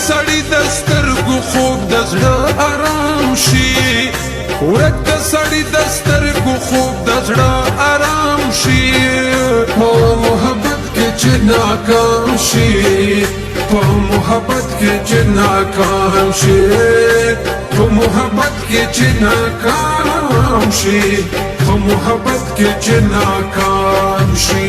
سړی د سترګو خوب د زړه آرام شي ورک د سړی د سترګو خوب د زړه آرام شي په محبت کې چې ناکام شي په محبت کې چې ناکام شي په محبت کې چې ناکام شي په محبت کې چې ناکام شي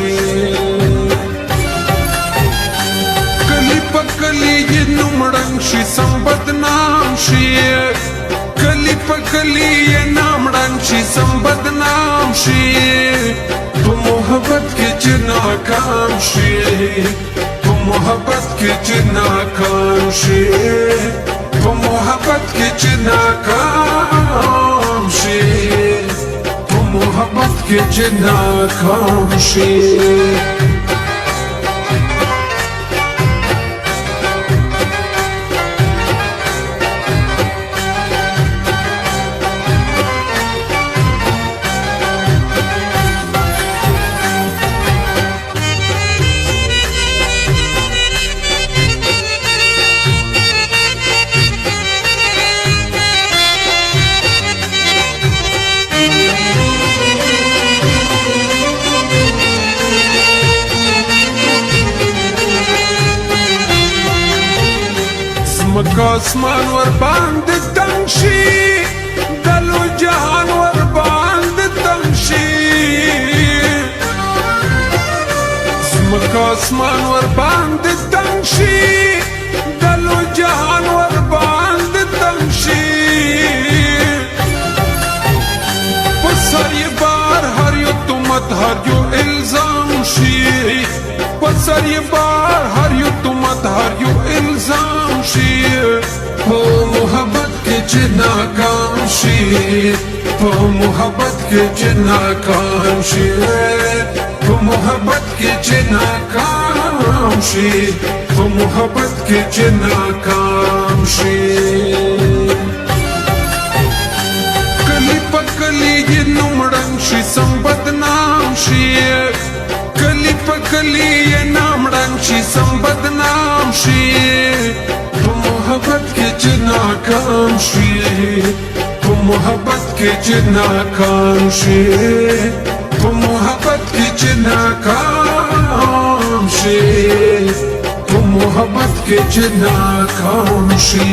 کلی یې نومړنګ شي سم بدنام شي کلی په کلی یې نامړنګ شي سم بدنام شي په محبت کې چې ناکام شي په محبت کې چې ناکام شي په محبت کې چې ناکام شي په محبت کې چې ناکام شي مکه اسمان ور باندې تنګ شي دلو جهان ور باندې تنګ شي مکه اسمان ور باندې تنګ شي دلو جهان ور باندې تنګ شي په سر یې بار هر یو تهمت هر یو الزام شي په سر یې بار هر یو تهمت هر یو الزام شي په محبت کې چې ناکام شي په محبت کې چې ناکام شي په محبت کې چې ناکام شي په محبت کې چې ناکام شي کلی په کلی یې نومړنګ شي سم بدنام شي کلی په کلی یې نامړنګ شي سم بدنام شي په محبت کې چې ناکام شي په محبت کې چې ناکام شي په محبت کې چې ناکام شي په محبت کې چې ناکام شي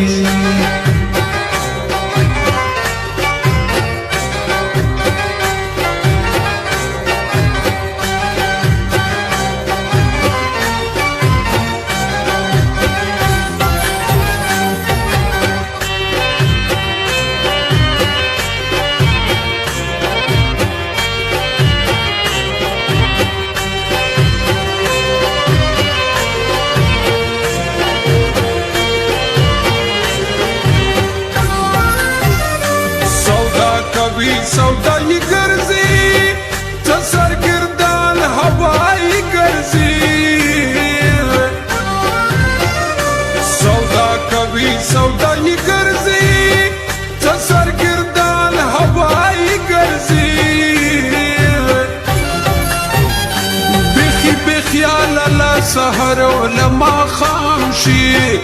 سودایی گرزی تا سرگردان هوایی گرزی سودا کبھی سودایی گرزی تا سرگردان هوایی گرزی بخی بخیال اللہ سحر و لما خامشی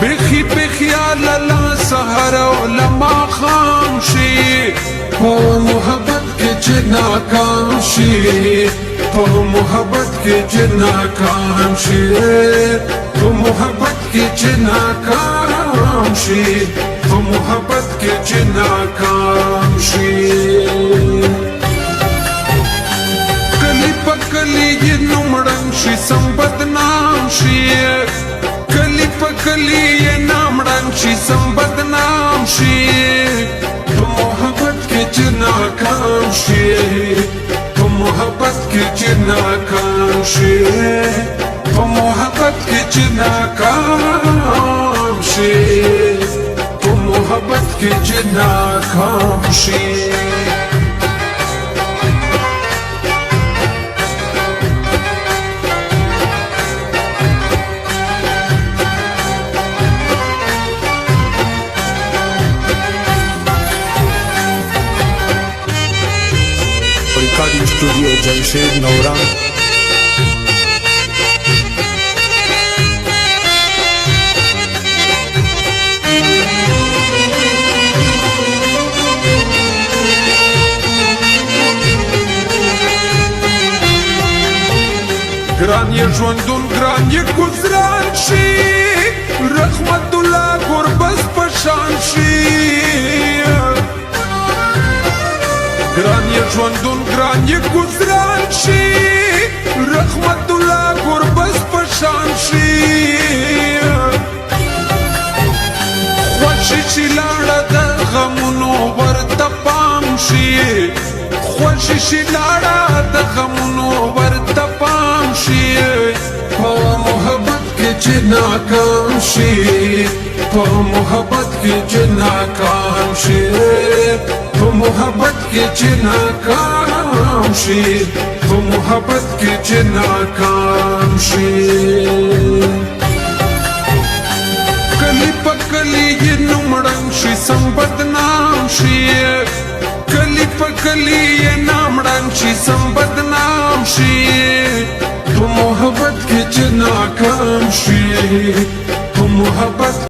بخی بخیال اللہ سحر و لما خامشی په محبت کې چې ناکام شي په محبت کې چې ناکام شي په محبت کې چې ناکام شي په محبت کې چې ناکام شي کلی په کلی یې نومړنګ شي سم بدنام شي کلی په کلی یې شي سم بدنام شي تو محبت کې چې ناکام شي تو محبت کې چې ناکام شي تو محبت کې چې ناکام شي تو محبت کې چې ناکام شي Recording Studio Jamshed Naura. ګران یې ژوندون ګران یې ګزران شي رحمت الله ګربز په شان شي ګران یې ژوندون ګران یې ګزران شي رحمت الله ګربز په شان شي خوشي چې لاړه د غمونو ورته پام شي خوشي چې لاړه د غمونو ورته پام شي په محبت کې چې ناکام شي په محبت کې چې ناکام شي په محبت کې چې ناکام شي په محبت کې چې ناکام شي کلی په کلی یې نومړن شي سم بدنام شي کلی په کلی یې نامړن شي سم بدنام شي په محبت کې چې ناکام شي په محبت